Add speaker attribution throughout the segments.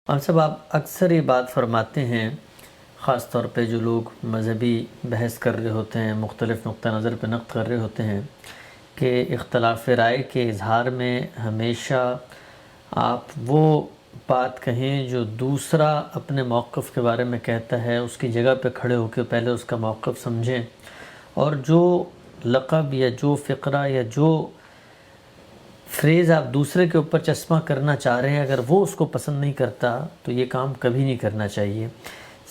Speaker 1: اور صاحب آپ اکثر یہ بات فرماتے ہیں، خاص طور پہ جو لوگ مذہبی بحث کر رہے ہوتے ہیں، مختلف نقطہ نظر پہ نقد کر رہے ہوتے ہیں، کہ اختلاف رائے کے اظہار میں ہمیشہ آپ وہ بات کہیں جو دوسرا اپنے موقف کے بارے میں کہتا ہے، اس کی جگہ پہ کھڑے ہو کے پہلے اس کا موقف سمجھیں، اور جو لقب یا جو فقرہ یا جو فریز آپ دوسرے کے اوپر چشمہ کرنا چاہ رہے ہیں، اگر وہ اس کو پسند نہیں کرتا تو یہ کام کبھی نہیں کرنا چاہیے۔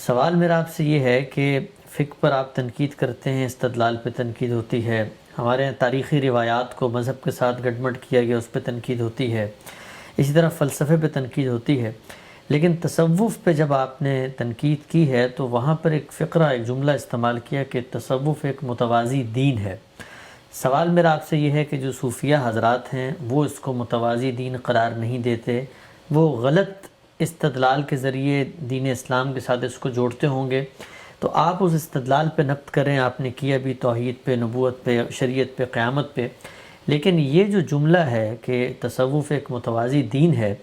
Speaker 1: سوال میرا آپ سے یہ ہے کہ فقہ پر آپ تنقید کرتے ہیں، استدلال پہ تنقید ہوتی ہے، ہمارے یہاں تاریخی روایات کو مذہب کے ساتھ گڈمڈ کیا گیا اس پہ تنقید ہوتی ہے، اسی طرح فلسفے پہ تنقید ہوتی ہے، لیکن تصوف پہ جب آپ نے تنقید کی ہے تو وہاں پر ایک فقرہ، ایک جملہ استعمال کیا کہ تصوف ایک متوازی دین ہے۔ سوال میرا آپ سے یہ ہے کہ جو صوفیہ حضرات ہیں وہ اس کو متوازی دین قرار نہیں دیتے، وہ غلط استدلال کے ذریعے دین اسلام کے ساتھ اس کو جوڑتے ہوں گے، تو آپ اس استدلال پہ نقد کریں، آپ نے کیا بھی توحید پہ، نبوت پہ، شریعت پہ، قیامت پہ، لیکن یہ جو جملہ ہے کہ تصوف ایک متوازی دین ہے،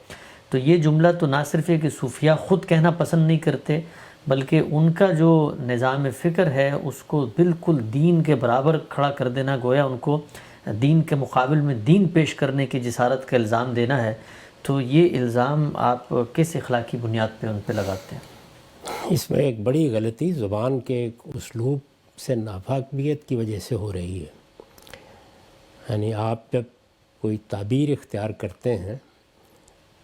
Speaker 1: تو یہ جملہ تو نہ صرف ہے کہ صوفیہ خود کہنا پسند نہیں کرتے، بلکہ ان کا جو نظام فکر ہے اس کو بالکل دین کے برابر کھڑا کر دینا، گویا ان کو دین کے مقابل میں دین پیش کرنے کی جسارت کا الزام دینا ہے، تو یہ الزام آپ کس اخلاقی بنیاد پہ ان پہ لگاتے ہیں؟
Speaker 2: اس میں ایک بڑی غلطی زبان کے اسلوب سے ناواقفیت کی وجہ سے ہو رہی ہے۔ یعنی آپ جب کوئی تعبیر اختیار کرتے ہیں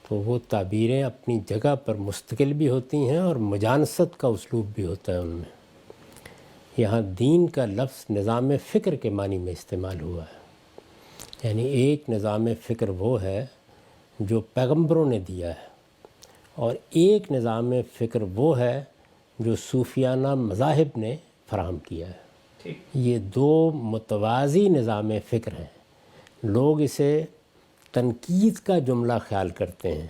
Speaker 2: تو وہ تعبیریں اپنی جگہ پر مستقل بھی ہوتی ہیں اور مجانست کا اسلوب بھی ہوتا ہے ان میں۔ یہاں دین کا لفظ نظام فکر کے معنی میں استعمال ہوا ہے، یعنی ایک نظام فکر وہ ہے جو پیغمبروں نے دیا ہے، اور ایک نظام فکر وہ ہے جو صوفیانہ مذاہب نے فراہم کیا ہے۔ یہ دو متوازی نظام فکر ہیں۔ لوگ اسے تنقید کا جملہ خیال کرتے ہیں،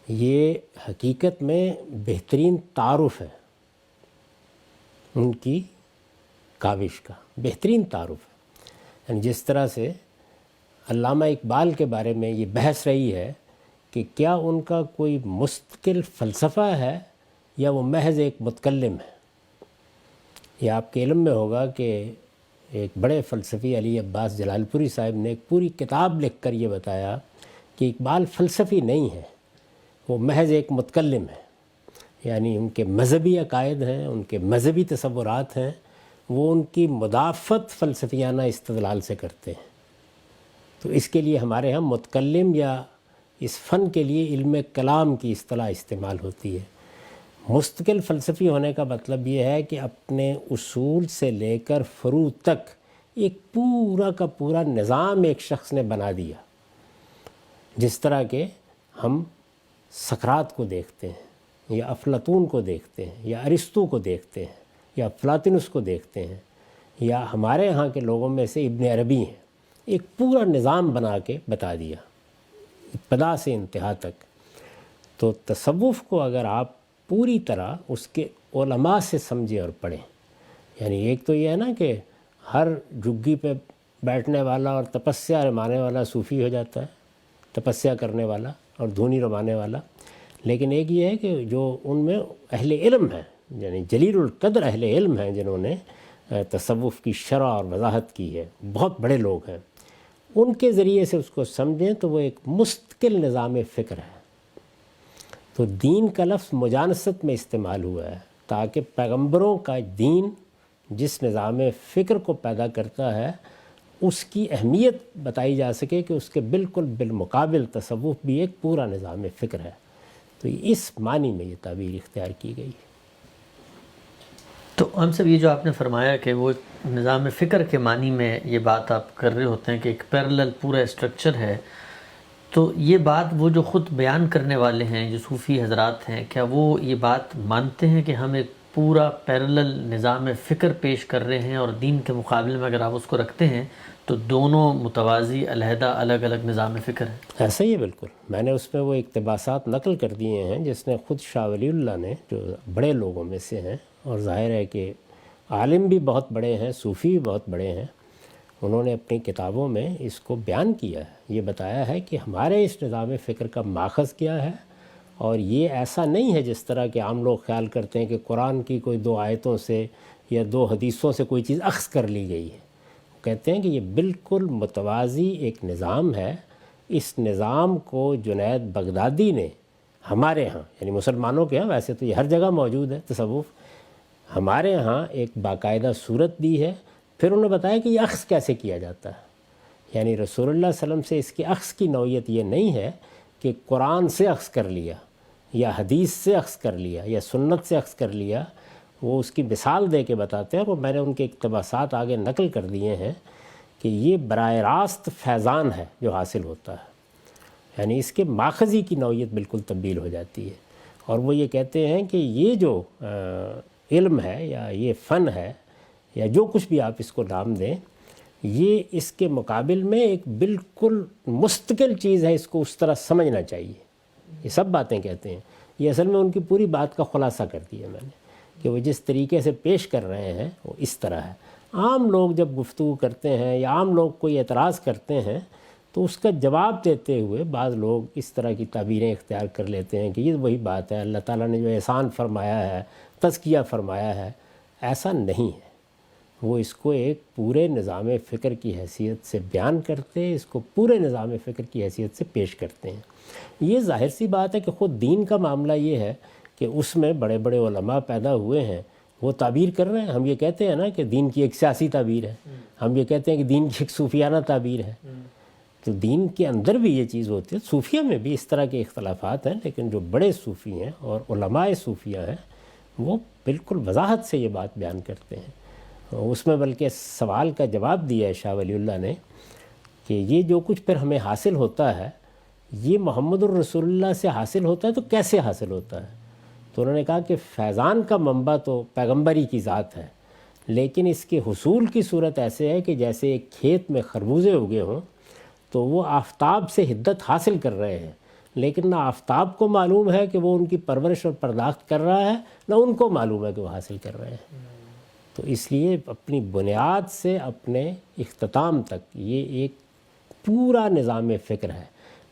Speaker 2: یہ حقیقت میں بہترین تعارف ہے، ان کی کاوش کا بہترین تعارف ہے۔ یعنی جس طرح سے علامہ اقبال کے بارے میں یہ بحث رہی ہے کہ کیا ان کا کوئی مستقل فلسفہ ہے یا وہ محض ایک متکلم ہے۔ یہ آپ کے علم میں ہوگا کہ ایک بڑے فلسفی علی عباس جلال پوری صاحب نے ایک پوری کتاب لکھ کر یہ بتایا کہ اقبال فلسفی نہیں ہے، وہ محض ایک متکلم ہے، یعنی ان کے مذہبی عقائد ہیں، ان کے مذہبی تصورات ہیں، وہ ان کی مدافعت فلسفیانہ استدلال سے کرتے ہیں۔ تو اس کے لیے ہمارے ہاں متکلم یا اس فن کے لیے علم کلام کی اصطلاح استعمال ہوتی ہے۔ مستقل فلسفی ہونے کا مطلب یہ ہے کہ اپنے اصول سے لے کر فروع تک ایک پورا کا پورا نظام ایک شخص نے بنا دیا۔ جس طرح کہ ہم سقراط کو دیکھتے ہیں، یا افلاطون کو دیکھتے ہیں، یا ارسطو کو دیکھتے ہیں، یا پلاطینس کو دیکھتے ہیں، یا ہمارے ہاں کے لوگوں میں سے ابن عربی ہیں، ایک پورا نظام بنا کے بتا دیا ابتدا سے انتہا تک۔ تو تصوف کو اگر آپ پوری طرح اس کے علماء سے سمجھیں اور پڑھیں، یعنی ایک تو یہ ہے نا کہ ہر جھگی پہ بیٹھنے والا اور تپسیا رمانے والا صوفی ہو جاتا ہے، تپسیا کرنے والا اور دھونی رمانے والا، لیکن ایک یہ ہے کہ جو ان میں اہل علم ہیں، یعنی جلیل القدر اہل علم ہیں جنہوں نے تصوف کی شرح اور وضاحت کی ہے، بہت بڑے لوگ ہیں، ان کے ذریعے سے اس کو سمجھیں تو وہ ایک مستقل نظام فکر ہے۔ تو دین کا لفظ مجانست میں استعمال ہوا ہے تاکہ پیغمبروں کا دین جس نظام فکر کو پیدا کرتا ہے اس کی اہمیت بتائی جا سکے کہ اس کے بالکل بالمقابل تصوف بھی ایک پورا نظام فکر ہے۔ تو اس معنی میں یہ تعبیر اختیار کی گئی ہے۔
Speaker 1: تو ہم سب یہ جو آپ نے فرمایا کہ وہ نظام فکر کے معنی میں یہ بات آپ کر رہے ہوتے ہیں کہ ایک پیرلل پورا اسٹرکچر ہے، تو یہ بات وہ جو خود بیان کرنے والے ہیں، جو صوفی حضرات ہیں، کیا وہ یہ بات مانتے ہیں کہ ہم ایک پورا پیرلل نظام فکر پیش کر رہے ہیں، اور دین کے مقابلے میں اگر آپ اس کو رکھتے ہیں تو دونوں متوازی علیحدہ الگ الگ نظام فکر ہیں؟
Speaker 2: ایسا ہی ہے بالکل۔ میں نے اس میں وہ اقتباسات نقل کر دیے ہیں جس نے خود شاہ ولی اللہ نے، جو بڑے لوگوں میں سے ہیں اور ظاہر ہے کہ عالم بھی بہت بڑے ہیں، صوفی بھی بہت بڑے ہیں، انہوں نے اپنی کتابوں میں اس کو بیان کیا ہے، یہ بتایا ہے کہ ہمارے اس نظام فکر کا ماخذ کیا ہے اور یہ ایسا نہیں ہے جس طرح کہ عام لوگ خیال کرتے ہیں کہ قرآن کی کوئی 2 آیتوں سے یا 2 حدیثوں سے کوئی چیز اخذ کر لی گئی ہے. کہتے ہیں کہ یہ بالکل متوازی ایک نظام ہے. اس نظام کو جنید بغدادی نے ہمارے ہاں، یعنی مسلمانوں کے ہاں، ویسے تو یہ ہر جگہ موجود ہے تصوف، ہمارے ہاں ایک باقاعدہ صورت دی ہے. پھر انہوں نے بتایا کہ یہ اخذ کیسے کیا جاتا ہے. یعنی رسول اللہ صلی اللہ علیہ وسلم سے اس کی اخذ کی نوعیت یہ نہیں ہے کہ قرآن سے اخذ کر لیا یا حدیث سے اخذ کر لیا یا سنت سے اخذ کر لیا. وہ اس کی مثال دے کے بتاتے ہیں، اور میں نے ان کے اقتباسات آگے نقل کر دیے ہیں کہ یہ براہ راست فیضان ہے جو حاصل ہوتا ہے. یعنی اس کے ماخذی کی نوعیت بالکل تبدیل ہو جاتی ہے. اور وہ یہ کہتے ہیں کہ یہ جو علم ہے یا یہ فن ہے یا جو کچھ بھی آپ اس کو نام دیں، یہ اس کے مقابل میں ایک بالکل مستقل چیز ہے. اس کو اس طرح سمجھنا چاہیے. یہ سب باتیں کہتے ہیں. یہ اصل میں ان کی پوری بات کا خلاصہ کر دیا میں نے کہ وہ جس طریقے سے پیش کر رہے ہیں وہ اس طرح ہے. عام لوگ جب گفتگو کرتے ہیں یا عام لوگ کوئی اعتراض کرتے ہیں تو اس کا جواب دیتے ہوئے بعض لوگ اس طرح کی تعبیریں اختیار کر لیتے ہیں کہ یہ وہی بات ہے، اللہ تعالیٰ نے جو احسان فرمایا ہے، تزکیہ فرمایا ہے. ایسا نہیں ہے. وہ اس کو ایک پورے نظام فکر کی حیثیت سے بیان کرتے ہیں، اس کو پورے نظام فکر کی حیثیت سے پیش کرتے ہیں. یہ ظاہر سی بات ہے کہ خود دین کا معاملہ یہ ہے کہ اس میں بڑے بڑے علماء پیدا ہوئے ہیں، وہ تعبیر کر رہے ہیں. ہم یہ کہتے ہیں نا کہ دین کی ایک سیاسی تعبیر ہے، ہم یہ کہتے ہیں کہ دین کی ایک صوفیانہ تعبیر ہے. تو دین کے اندر بھی یہ چیز ہوتی ہے. صوفیہ میں بھی اس طرح کے اختلافات ہیں، لیکن جو بڑے صوفی ہیں اور علماء صوفیہ ہیں وہ بالکل وضاحت سے یہ بات بیان کرتے ہیں. اس میں بلکہ سوال کا جواب دیا ہے شاہ ولی اللہ نے کہ یہ جو کچھ پھر ہمیں حاصل ہوتا ہے یہ محمد الرسول اللہ سے حاصل ہوتا ہے تو کیسے حاصل ہوتا ہے؟ تو انہوں نے کہا کہ فیضان کا منبع تو پیغمبری کی ذات ہے، لیکن اس کے حصول کی صورت ایسے ہے کہ جیسے ایک کھیت میں خربوزے اگے ہوں تو وہ آفتاب سے حدت حاصل کر رہے ہیں، لیکن نہ آفتاب کو معلوم ہے کہ وہ ان کی پرورش اور پرداخت کر رہا ہے، نہ ان کو معلوم ہے کہ وہ حاصل کر رہے ہیں. تو اس لیے اپنی بنیاد سے اپنے اختتام تک یہ ایک پورا نظام فکر ہے.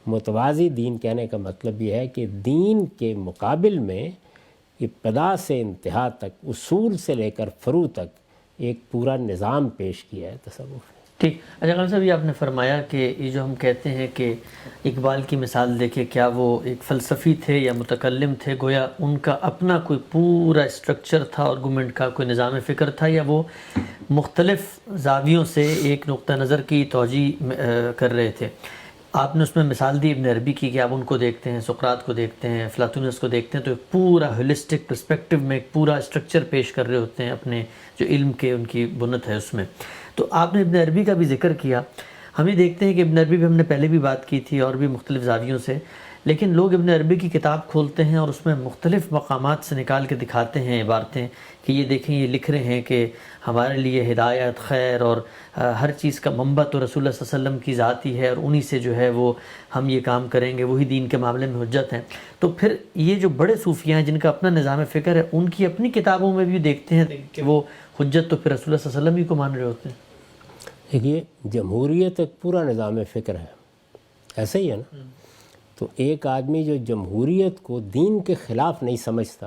Speaker 2: متوازی دین کہنے کا مطلب یہ ہے کہ دین کے مقابل میں ابتدا سے انتہا تک، اصول سے لے کر فروع تک ایک پورا نظام پیش کیا ہے تصوف نے.
Speaker 1: ٹھیک. اچھا خان صاحب، یہ آپ نے فرمایا کہ یہ جو ہم کہتے ہیں کہ اقبال کی مثال دیکھیں، کیا وہ ایک فلسفی تھے یا متکلم تھے؟ گویا ان کا اپنا کوئی پورا اسٹرکچر تھا، آرگومنٹ کا کوئی نظام فکر تھا، یا وہ مختلف زاویوں سے ایک نقطہ نظر کی توجیہ کر رہے تھے؟ آپ نے اس میں مثال دی ابن عربی کی کہ آپ ان کو دیکھتے ہیں، سقراط کو دیکھتے ہیں، افلاطونس کو دیکھتے ہیں، تو ایک پورا ہولسٹک پرسپیکٹیو میں ایک پورا اسٹرکچر پیش کر رہے ہوتے ہیں اپنے جو علم کے ان کی بنت ہے اس میں. تو آپ نے ابن عربی کا بھی ذکر کیا. ہم یہ دیکھتے ہیں کہ ابن عربی بھی ہم نے پہلے بھی بات کی تھی اور بھی مختلف زاویوں سے، لیکن لوگ ابن عربی کی کتاب کھولتے ہیں اور اس میں مختلف مقامات سے نکال کے دکھاتے ہیں عبارتیں کہ یہ دیکھیں یہ لکھ رہے ہیں کہ ہمارے لیے ہدایت، خیر اور ہر چیز کا منبع تو رسول اللہ صلی اللہ علیہ وسلم کی ذات ہی ہے، اور انہی سے جو ہے وہ ہم یہ کام کریں گے، وہی دین کے معاملے میں حجت ہیں. تو پھر یہ جو بڑے صوفیہ ہیں جن کا اپنا نظام فکر ہے، ان کی اپنی کتابوں میں بھی دیکھتے ہیں کہ وہ حجت تو پھر رسول اللہ صلی اللہ علیہ وسلم ہی کو مان رہے ہوتے ہیں.
Speaker 2: دیکھیے، جمہوریت ایک پورا نظام فکر ہے، ایسا ہی ہے نا. تو ایک آدمی جو جمہوریت کو دین کے خلاف نہیں سمجھتا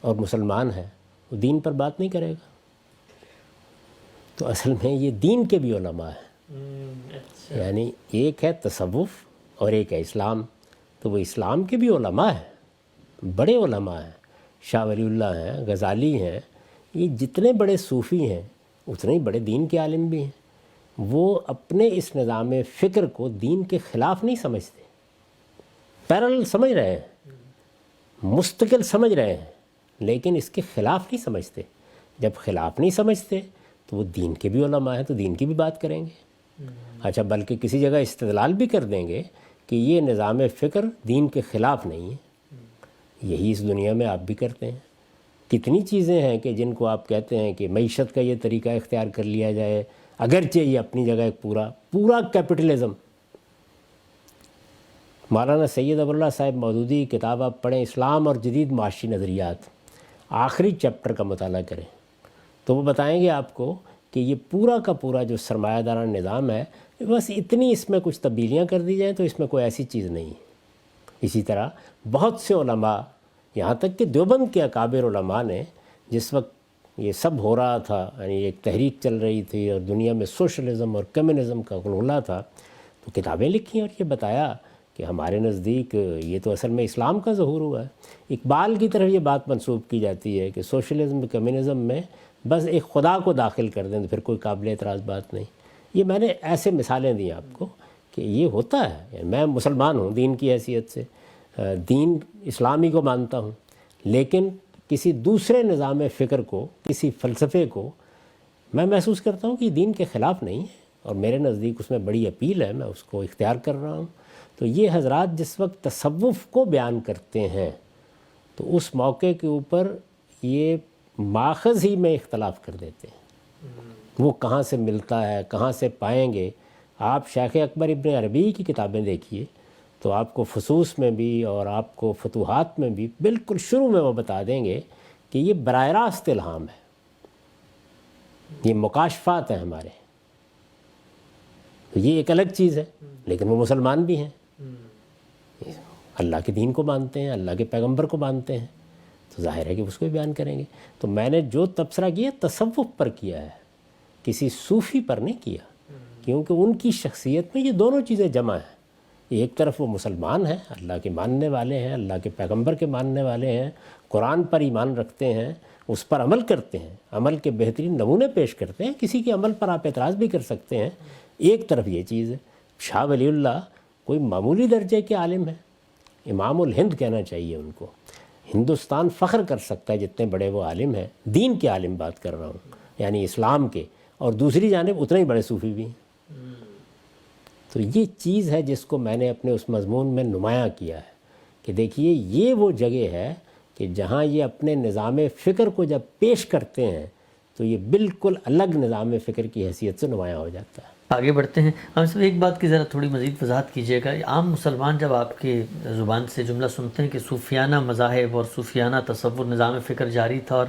Speaker 2: اور مسلمان ہے، وہ دین پر بات نہیں کرے گا. تو اصل میں یہ دین کے بھی علماء ہیں. یعنی ایک ہے تصوف اور ایک ہے اسلام. تو وہ اسلام کے بھی علماء ہیں، بڑے علماء ہیں. شاہ ولی اللہ ہیں، غزالی ہیں، یہ جتنے بڑے صوفی ہیں اتنے ہی بڑے دین کے عالم بھی ہیں. وہ اپنے اس نظام فکر کو دین کے خلاف نہیں سمجھتے، پیرالل سمجھ رہے ہیں، مستقل سمجھ رہے ہیں، لیکن اس کے خلاف نہیں سمجھتے. جب خلاف نہیں سمجھتے تو وہ دین کے بھی علماء ہیں، تو دین کی بھی بات کریں گے. اچھا، بلکہ کسی جگہ استدلال بھی کر دیں گے کہ یہ نظام فکر دین کے خلاف نہیں ہے. یہی اس دنیا میں آپ بھی کرتے ہیں. کتنی چیزیں ہیں کہ جن کو آپ کہتے ہیں کہ معیشت کا یہ طریقہ اختیار کر لیا جائے، اگرچہ یہ اپنی جگہ ایک پورا کیپٹلزم. مولانا سید ابو اللہ صاحب مودودی کی کتاب آپ پڑھیں، اسلام اور جدید معاشی نظریات، آخری چیپٹر کا مطالعہ کریں تو وہ بتائیں گے آپ کو کہ یہ پورا کا پورا جو سرمایہ دارانہ نظام ہے، بس اتنی اس میں کچھ تبدیلیاں کر دی جائیں تو اس میں کوئی ایسی چیز نہیں ہے. اسی طرح بہت سے علماء، یہاں تک کہ دیوبند کے اکابر علماء نے جس وقت یہ سب ہو رہا تھا، یعنی ایک تحریک چل رہی تھی اور دنیا میں سوشلزم اور کمیونزم کا غلغلہ تھا، تو کتابیں لکھی اور یہ بتایا کہ ہمارے نزدیک یہ تو اصل میں اسلام کا ظہور ہوا ہے۔ اقبال کی طرف یہ بات منسوب کی جاتی ہے کہ سوشلزم کمیونزم میں بس ایک خدا کو داخل کر دیں تو پھر کوئی قابل اعتراض بات نہیں۔ یہ میں نے ایسے مثالیں دی آپ کو کہ یہ ہوتا ہے۔ یعنی میں مسلمان ہوں دین کی حیثیت سے، دین اسلامی کو مانتا ہوں، لیکن کسی دوسرے نظام فکر کو، کسی فلسفے کو میں محسوس کرتا ہوں کہ یہ دین کے خلاف نہیں ہے اور میرے نزدیک اس میں بڑی اپیل ہے، میں اس کو اختیار کر رہا ہوں۔ تو یہ حضرات جس وقت تصوف کو بیان کرتے ہیں تو اس موقع کے اوپر یہ ماخذ ہی میں اختلاف کر دیتے ہیں، وہ کہاں سے ملتا ہے، کہاں سے پائیں گے۔ آپ شیخ اکبر ابن عربی کی کتابیں دیکھیے تو آپ کو فصوص میں بھی اور آپ کو فتوحات میں بھی بالکل شروع میں وہ بتا دیں گے کہ یہ براہ راست الہام ہے، یہ مکاشفات ہیں ہمارے۔ تو یہ ایک الگ چیز ہے، لیکن وہ مسلمان بھی ہیں، اللہ کے دین کو مانتے ہیں، اللہ کے پیغمبر کو مانتے ہیں، تو ظاہر ہے کہ اس کو بھی بیان کریں گے۔ تو میں نے جو تبصرہ کیا تصوف پر کیا ہے، کسی صوفی پر نہیں کیا، کیونکہ ان کی شخصیت میں یہ دونوں چیزیں جمع ہیں۔ ایک طرف وہ مسلمان ہیں، اللہ کے ماننے والے ہیں، اللہ کے پیغمبر کے ماننے والے ہیں، قرآن پر ایمان رکھتے ہیں، اس پر عمل کرتے ہیں، عمل کے بہترین نمونے پیش کرتے ہیں، کسی کے عمل پر آپ اعتراض بھی کر سکتے ہیں۔ ایک طرف یہ چیز ہے۔ شاہ ولی اللہ کوئی معمولی درجے کے عالم ہیں، امام الہند کہنا چاہیے ان کو۔ ہندوستان فخر کر سکتا ہے جتنے بڑے وہ عالم ہیں، دین کے عالم بات کر رہا ہوں، یعنی اسلام کے، اور دوسری جانب اتنے ہی بڑے صوفی بھی ہیں۔ تو یہ چیز ہے جس کو میں نے اپنے اس مضمون میں نمایاں کیا ہے کہ دیکھیے یہ وہ جگہ ہے کہ جہاں یہ اپنے نظام فکر کو جب پیش کرتے ہیں تو یہ بالکل الگ نظام فکر کی حیثیت سے نمایاں ہو جاتا ہے۔
Speaker 1: آگے بڑھتے ہیں ہم صرف ایک بات کی ذرا تھوڑی مزید وضاحت کیجیے گا۔ عام مسلمان جب آپ کی زبان سے جملہ سنتے ہیں کہ صوفیانہ مذاہب اور صوفیانہ تصور نظام فکر جاری تھا اور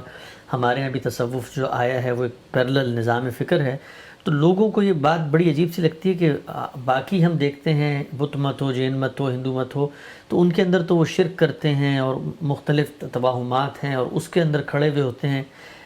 Speaker 1: ہمارے یہاں بھی تصوف جو آیا ہے وہ ایک پیرلل نظام فکر ہے، تو لوگوں کو یہ بات بڑی عجیب سی لگتی ہے کہ باقی ہم دیکھتے ہیں بت مت ہو، جین مت ہو، ہندو مت ہو، تو ان کے اندر تو وہ شرک کرتے ہیں اور مختلف توہمات ہیں اور اس کے اندر کھڑے ہوئے ہوتے ہیں۔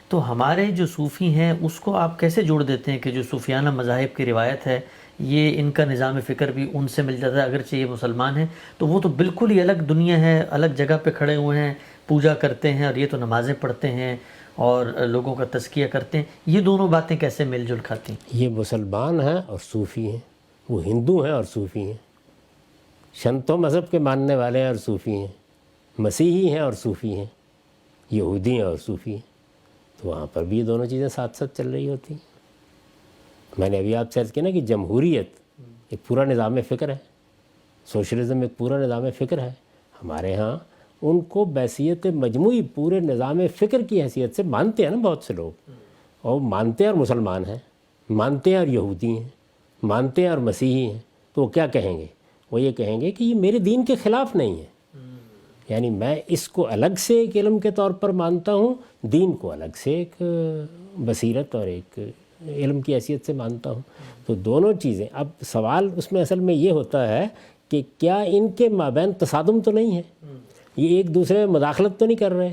Speaker 1: تو ہمارے جو صوفی ہیں اس کو آپ کیسے جوڑ دیتے ہیں کہ جو صوفیانہ مذاہب کی روایت ہے یہ ان کا نظام فکر بھی ان سے مل جاتا ہے، اگرچہ یہ مسلمان ہیں تو وہ تو بالکل ہی الگ دنیا ہے، الگ جگہ پہ کھڑے ہوئے ہیں، پوجا کرتے ہیں، اور یہ تو نمازیں پڑھتے ہیں اور لوگوں کا تزکیہ کرتے ہیں۔ یہ دونوں باتیں کیسے مل جل کھاتی ہیں؟
Speaker 2: یہ مسلمان ہیں اور صوفی ہیں، وہ ہندو ہیں اور صوفی ہیں، شنتو مذہب کے ماننے والے ہیں اور صوفی ہیں، مسیحی ہیں اور صوفی ہیں، یہودی ہیں اور صوفی ہیں۔ تو وہاں پر بھی یہ دونوں چیزیں ساتھ ساتھ چل رہی ہوتی ہیں۔ میں نے ابھی آپ سے عرض کیا نا کہ جمہوریت ایک پورا نظام فکر ہے، سوشلزم ایک پورا نظام فکر ہے۔ ہمارے ہاں ان کو بحیثیت مجموعی پورے نظام فکر کی حیثیت سے مانتے ہیں نا بہت سے لوگ، اور مانتے ہیں اور مسلمان ہیں، مانتے ہیں اور یہودی ہیں، مانتے ہیں اور مسیحی ہیں۔ تو وہ کیا کہیں گے؟ وہ یہ کہیں گے کہ یہ میرے دین کے خلاف نہیں ہے، یعنی میں اس کو الگ سے ایک علم کے طور پر مانتا ہوں، دین کو الگ سے ایک بصیرت اور ایک علم کی حیثیت سے مانتا ہوں۔ تو دونوں چیزیں، اب سوال اس میں اصل میں یہ ہوتا ہے کہ کیا ان کے مابین تصادم تو نہیں ہے، یہ ایک دوسرے میں مداخلت تو نہیں کر رہے،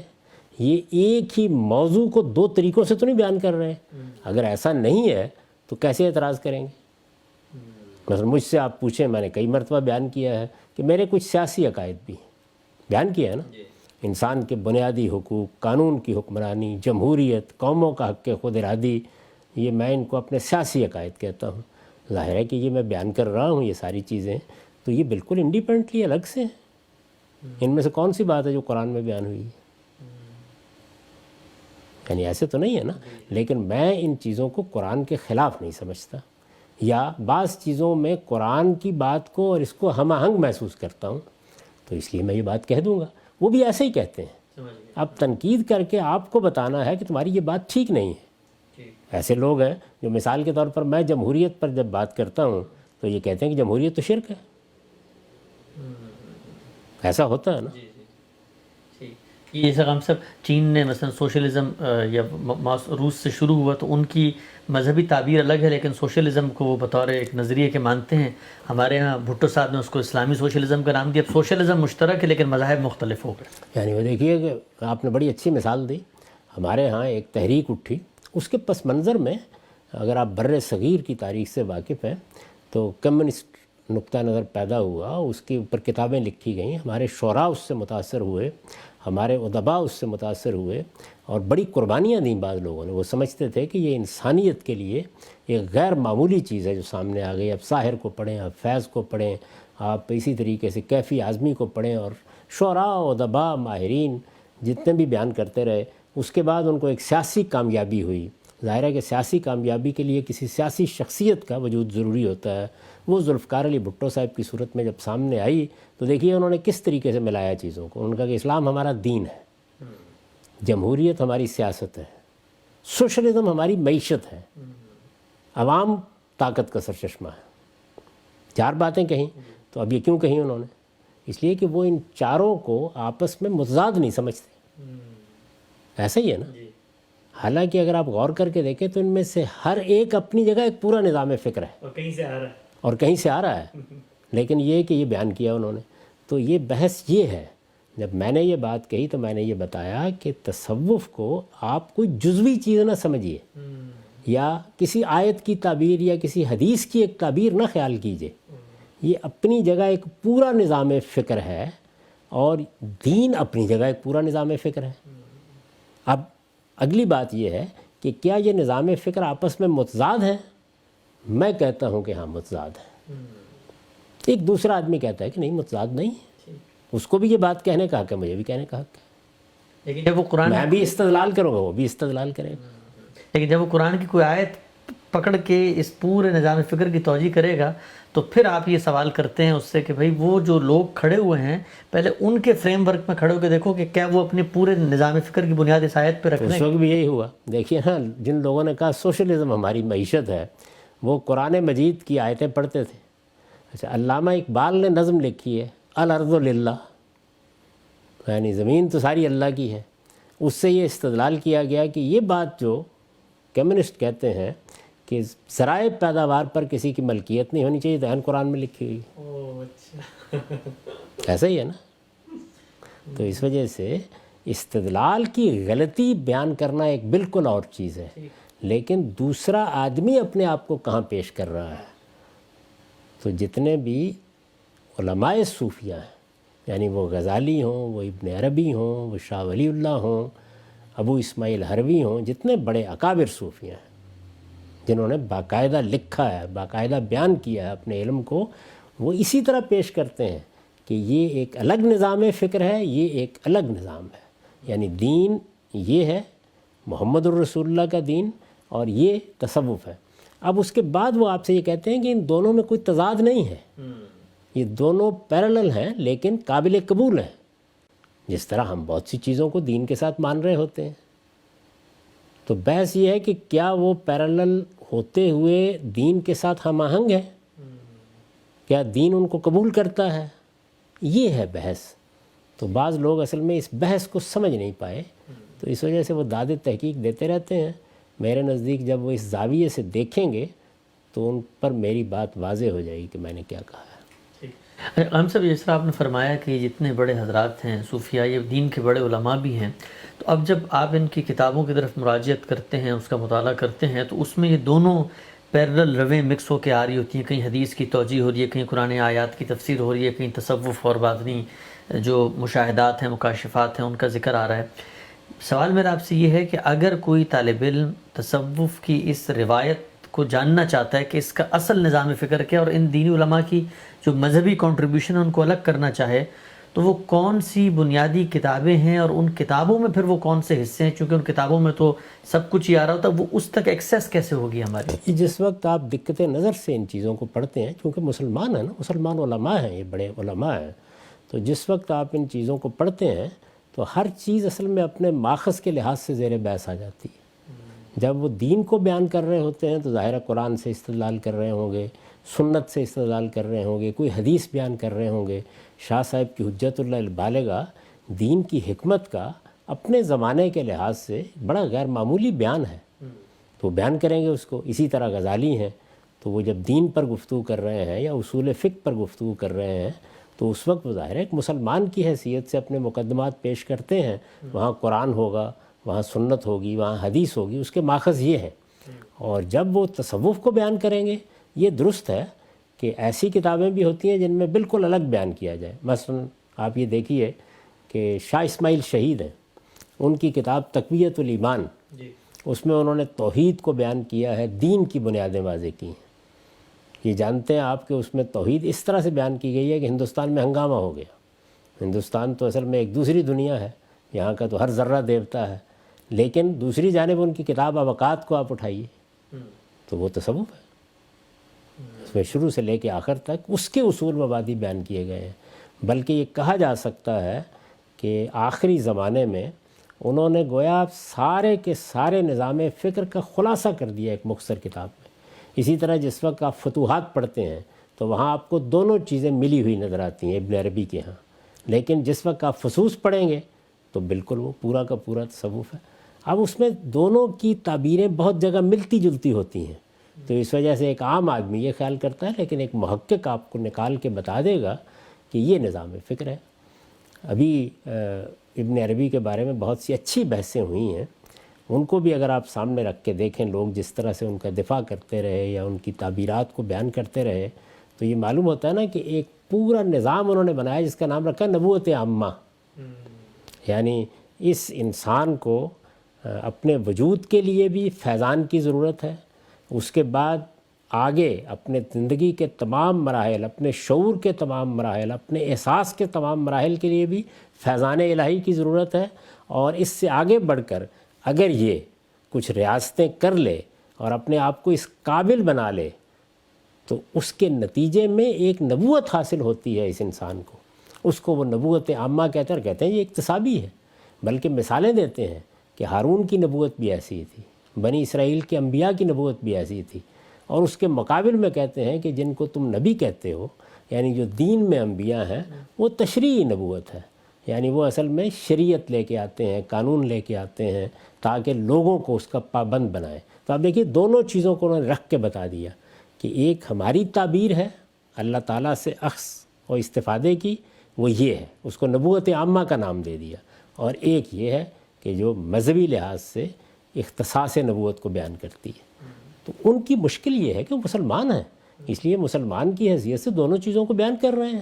Speaker 2: یہ ایک ہی موضوع کو دو طریقوں سے تو نہیں بیان کر رہے۔ اگر ایسا نہیں ہے تو کیسے اعتراض کریں گے؟ مثلا مجھ سے آپ پوچھیں، میں نے کئی مرتبہ بیان کیا ہے کہ میرے کچھ سیاسی عقائد بھی بیان کیا ہے نا، انسان کے بنیادی حقوق، قانون کی حکمرانی، جمہوریت، قوموں کا حق خود ارادی، یہ میں ان کو اپنے سیاسی عقائد کہتا ہوں۔ ظاہر ہے کہ یہ میں بیان کر رہا ہوں یہ ساری چیزیں، تو یہ بالکل انڈیپینڈنٹلی الگ سے ہیں۔ ان میں سے کون سی بات ہے جو قرآن میں بیان ہوئی ہے؟ یعنی ایسے تو نہیں ہے نا۔ لیکن میں ان چیزوں کو قرآن کے خلاف نہیں سمجھتا، یا بعض چیزوں میں قرآن کی بات کو اور اس کو ہم آہنگ محسوس کرتا ہوں، تو اس لیے میں یہ بات کہہ دوں گا۔ وہ بھی ایسے ہی کہتے ہیں، اب تنقید کر کے آپ کو بتانا ہے کہ تمہاری یہ بات ٹھیک نہیں ہے۔ ایسے لوگ ہیں جو مثال کے طور پر میں جمہوریت پر جب بات کرتا ہوں تو یہ کہتے ہیں کہ جمہوریت تو شرک ہے۔ ایسا ہوتا ہے نا۔
Speaker 1: یہ جیسا ہم سب چین نے مثلا سوشلزم یا روس سے شروع ہوا تو ان کی مذہبی تعبیر الگ ہے، لیکن سوشلزم کو وہ بطور ایک نظریے کے مانتے ہیں. ہمارے ہاں بھٹو صاحب نے اس کو اسلامی سوشلزم کا نام دیا. اب سوشلزم مشترک ہے لیکن مذاہب مختلف ہو گئے.
Speaker 2: یعنی وہ دیکھیے کہ آپ نے بڑی اچھی مثال دی. ہمارے ہاں ایک تحریک اٹھی، اس کے پس منظر میں اگر آپ بر صغیر کی تاریخ سے واقف ہیں تو کمیونسٹ نقطہ نظر پیدا ہوا، اس کے اوپر کتابیں لکھی گئیں، ہمارے شعراء اس سے متاثر ہوئے، ہمارے ادباء اس سے متاثر ہوئے، اور بڑی قربانیاں دیں بعض لوگوں نے. وہ سمجھتے تھے کہ یہ انسانیت کے لیے ایک غیر معمولی چیز ہے جو سامنے آ گئی. اب ساحر کو پڑھیں، آپ فیض کو پڑھیں، آپ اسی طریقے سے کیفی اعظمی کو پڑھیں، اور شعراء، ادباء، ماہرین جتنے بھی بیان کرتے رہے. اس کے بعد ان کو ایک سیاسی کامیابی ہوئی. ظاہر ہے کہ سیاسی کامیابی کے لیے کسی سیاسی شخصیت کا وجود ضروری ہوتا ہے. وہ ذوالفقار علی بھٹو صاحب کی صورت میں جب سامنے آئی تو دیکھیے انہوں نے کس طریقے سے ملایا چیزوں کو. ان کا کہ اسلام ہمارا دین ہے، جمہوریت ہماری سیاست ہے، سوشلزم ہماری معیشت ہے، عوام طاقت کا سرچشمہ ہے. 4 باتیں کہیں. تو اب یہ کیوں کہیں انہوں نے؟ اس لیے کہ وہ ان چاروں کو آپس میں متضاد نہیں سمجھتے. ایسا ہی ہے نا. حالانکہ اگر آپ غور کر کے دیکھیں تو ان میں سے ہر ایک اپنی جگہ ایک پورا نظام فکر ہے،
Speaker 1: اور کہیں سے آ رہا ہے،
Speaker 2: اور کہیں سے آ رہا ہے. لیکن یہ کہ یہ بیان کیا انہوں نے. تو یہ بحث یہ ہے. جب میں نے یہ بات کہی تو میں نے یہ بتایا کہ تصوف کو آپ کوئی جزوی چیز نہ سمجھیے، یا کسی آیت کی تعبیر یا کسی حدیث کی ایک تعبیر نہ خیال کیجیے. یہ اپنی جگہ ایک پورا نظام فکر ہے، اور دین اپنی جگہ ایک پورا نظام فکر ہے. اب اگلی بات یہ ہے کہ کیا یہ نظام فکر آپس میں متضاد ہیں؟ میں کہتا ہوں کہ ہاں متضاد ہے. ایک دوسرا آدمی کہتا ہے کہ نہیں متضاد نہیں، اس کو بھی یہ بات کہنے کا حق ہے، مجھے بھی کہنے کا حق ہے.
Speaker 1: لیکن جب وہ قرآن
Speaker 2: میں بھی استدلال کروں گا، وہ بھی استدلال کرے گا.
Speaker 1: لیکن جب وہ قرآن کی کوئی آیت پکڑ کے اس پورے نظام فکر کی توجیہ کرے گا تو پھر آپ یہ سوال کرتے ہیں اس سے کہ بھئی وہ جو لوگ کھڑے ہوئے ہیں پہلے ان کے فریم ورک میں کھڑے ہو کے دیکھو کہ کیا وہ اپنے پورے نظام فکر کی بنیاد اس آیت پہ رکھ
Speaker 2: اس
Speaker 1: لیں.
Speaker 2: وقت بھی یہی ہوا. دیکھیے نا، جن لوگوں نے کہا سوشلزم ہماری معیشت ہے، وہ قرآن مجید کی آیتیں پڑھتے تھے. اچھا، علامہ اقبال نے نظم لکھی ہے الارض للہ، یعنی زمین تو ساری اللہ کی ہے. اس سے یہ استدلال کیا گیا کہ یہ بات جو کمیونسٹ کہتے ہیں کہ ذرائع پیداوار پر کسی کی ملکیت نہیں ہونی چاہیے، تو عین قرآن میں لکھی ہوئی. ایسا ہی ہے نا. تو اس وجہ سے استدلال کی غلطی بیان کرنا ایک بالکل اور چیز ہے، لیکن دوسرا آدمی اپنے آپ کو کہاں پیش کر رہا ہے. تو جتنے بھی علماء صوفیہ ہیں، یعنی وہ غزالی ہوں، وہ ابن عربی ہوں، وہ شاہ ولی اللہ ہوں، ابو اسماعیل حروی ہوں، جتنے بڑے اکابر صوفیہ ہیں جنہوں نے باقاعدہ لکھا ہے، باقاعدہ بیان کیا ہے اپنے علم کو، وہ اسی طرح پیش کرتے ہیں کہ یہ ایک الگ نظام فکر ہے، یہ ایک الگ نظام ہے. یعنی دین یہ ہے محمد الرسول اللہ کا دین، اور یہ تصوف ہے. اب اس کے بعد وہ آپ سے یہ کہتے ہیں کہ ان دونوں میں کوئی تضاد نہیں ہے، یہ دونوں پیرالل ہیں لیکن قابل قبول ہیں. جس طرح ہم بہت سی چیزوں کو دین کے ساتھ مان رہے ہوتے ہیں. تو بحث یہ ہے کہ کیا وہ پیرالل ہوتے ہوئے دین کے ساتھ ہم آہنگ ہے، کیا دین ان کو قبول کرتا ہے، یہ ہے بحث. تو بعض لوگ اصل میں اس بحث کو سمجھ نہیں پائے، تو اس وجہ سے وہ داد تحقیق دیتے رہتے ہیں. میرے نزدیک جب وہ اس زاویے سے دیکھیں گے تو ان پر میری بات واضح ہو جائے گی کہ میں نے کیا کہا ہے.
Speaker 1: ہم سب جس طرح آپ نے فرمایا کہ جتنے بڑے حضرات ہیں صوفیاء، یہ دین کے بڑے علماء بھی ہیں. تو اب جب آپ ان کی کتابوں کی طرف مراجعت کرتے ہیں، اس کا مطالعہ کرتے ہیں، تو اس میں یہ دونوں پیرلل رویں مکس ہو کے آ رہی ہوتی ہیں. کہیں حدیث کی توجیہ ہو رہی ہے، کہیں قرآن آیات کی تفسیر ہو رہی ہے، کہیں تصوف اور باطنی جو مشاہدات ہیں، مکاشفات ہیں، ان کا ذکر آ رہا ہے. سوال میرا آپ سے یہ ہے کہ اگر کوئی طالب علم تصوف کی اس روایت کو جاننا چاہتا ہے کہ اس کا اصل نظام فکر کیا، اور ان دینی علماء کی جو مذہبی کنٹریبیوشن ہے ان کو الگ کرنا چاہے، تو وہ کون سی بنیادی کتابیں ہیں، اور ان کتابوں میں پھر وہ کون سے حصے ہیں؟ چونکہ ان کتابوں میں تو سب کچھ ہی آ رہا ہوتا ہے، وہ اس تک ایکسیس کیسے ہوگی ہماری؟
Speaker 2: جس وقت آپ دقت نظر سے ان چیزوں کو پڑھتے ہیں، کیونکہ مسلمان ہیں نا، مسلمان علماء ہیں، یہ بڑے علماء ہیں، تو جس وقت آپ ان چیزوں کو پڑھتے ہیں تو ہر چیز اصل میں اپنے ماخذ کے لحاظ سے زیر بحث آ جاتی ہے. جب وہ دین کو بیان کر رہے ہوتے ہیں تو ظاہر قرآن سے استدلال کر رہے ہوں گے، سنت سے استدلال کر رہے ہوں گے، کوئی حدیث بیان کر رہے ہوں گے. شاہ صاحب کی حجت اللہ البالغہ دین کی حکمت کا اپنے زمانے کے لحاظ سے بڑا غیر معمولی بیان ہے، تو بیان کریں گے اس کو۔ اسی طرح غزالی ہیں، تو وہ جب دین پر گفتگو کر رہے ہیں یا اصول فقہ پر گفتگو کر رہے ہیں تو اس وقت وہ ظاہر ہے ایک مسلمان کی حیثیت سے اپنے مقدمات پیش کرتے ہیں۔ وہاں قرآن ہوگا، وہاں سنت ہوگی، وہاں حدیث ہوگی، اس کے ماخذ یہ ہے۔ اور جب وہ تصوف کو بیان کریں گے، یہ درست ہے کہ ایسی کتابیں بھی ہوتی ہیں جن میں بالکل الگ بیان کیا جائے۔ مثلا آپ یہ دیکھیے کہ شاہ اسماعیل شہید ہیں، ان کی کتاب تقویۃ الایمان، اس میں انہوں نے توحید کو بیان کیا ہے، دین کی بنیادیں واضح کی ہیں۔ یہ جانتے ہیں آپ کہ اس میں توحید اس طرح سے بیان کی گئی ہے کہ ہندوستان میں ہنگامہ ہو گیا۔ ہندوستان تو اصل میں ایک دوسری دنیا ہے، یہاں کا تو ہر ذرہ دیوتا ہے، لیکن دوسری جانب ان کی کتاب اوقات کو آپ اٹھائیے تو وہ تصوف ہے، اس میں شروع سے لے کے آخر تک اس کے اصول مبادی بیان کیے گئے ہیں۔ بلکہ یہ کہا جا سکتا ہے کہ آخری زمانے میں انہوں نے گویا سارے کے سارے نظام فکر کا خلاصہ کر دیا ایک مختصر کتاب میں۔ اسی طرح جس وقت آپ فتوحات پڑھتے ہیں تو وہاں آپ کو دونوں چیزیں ملی ہوئی نظر آتی ہیں ابن عربی کے ہاں، لیکن جس وقت آپ فصوص پڑھیں گے تو بالکل وہ پورا کا پورا تصوف ہے۔ اب اس میں دونوں کی تعبیریں بہت جگہ ملتی جلتی ہوتی ہیں، تو اس وجہ سے ایک عام آدمی یہ خیال کرتا ہے، لیکن ایک محقق آپ کو نکال کے بتا دے گا کہ یہ نظام فکر ہے۔ ابھی ابن عربی کے بارے میں بہت سی اچھی بحثیں ہوئی ہیں، ان کو بھی اگر آپ سامنے رکھ کے دیکھیں، لوگ جس طرح سے ان کا دفاع کرتے رہے یا ان کی تعبیرات کو بیان کرتے رہے، تو یہ معلوم ہوتا ہے نا کہ ایک پورا نظام انہوں نے بنایا جس کا نام رکھا نبوت عامہ۔ یعنی اس انسان کو اپنے وجود کے لیے بھی فیضان کی ضرورت ہے، اس کے بعد آگے اپنے زندگی کے تمام مراحل، اپنے شعور کے تمام مراحل، اپنے احساس کے تمام مراحل کے لیے بھی فیضان الہی کی ضرورت ہے، اور اس سے آگے بڑھ کر اگر یہ کچھ ریاستیں کر لے اور اپنے آپ کو اس قابل بنا لے تو اس کے نتیجے میں ایک نبوت حاصل ہوتی ہے اس انسان کو، اس کو وہ نبوت عامہ کہتے ہیں یہ اکتسابی ہے۔ بلکہ مثالیں دیتے ہیں کہ ہارون کی نبوت بھی ایسی تھی، بنی اسرائیل کے انبیاء کی نبوت بھی ایسی تھی، اور اس کے مقابل میں کہتے ہیں کہ جن کو تم نبی کہتے ہو، یعنی جو دین میں انبیاء ہیں، وہ تشریعی نبوت ہے، یعنی وہ اصل میں شریعت لے کے آتے ہیں، قانون لے کے آتے ہیں تاکہ لوگوں کو اس کا پابند بنائیں۔ تو آپ دیکھیے دونوں چیزوں کو انہوں نے رکھ کے بتا دیا کہ ایک ہماری تعبیر ہے اللہ تعالیٰ سے اخذ اور استفادے کی، وہ یہ ہے، اس کو نبوت عامہ کا نام دے دیا، اور ایک یہ ہے کہ جو مذہبی لحاظ سے اختصاص نبوت کو بیان کرتی ہے۔ تو ان کی مشکل یہ ہے کہ وہ مسلمان ہیں، اس لیے مسلمان کی حیثیت سے دونوں چیزوں کو بیان کر رہے ہیں،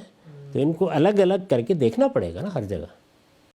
Speaker 2: تو ان کو الگ الگ کر کے دیکھنا پڑے گا نا ہر جگہ۔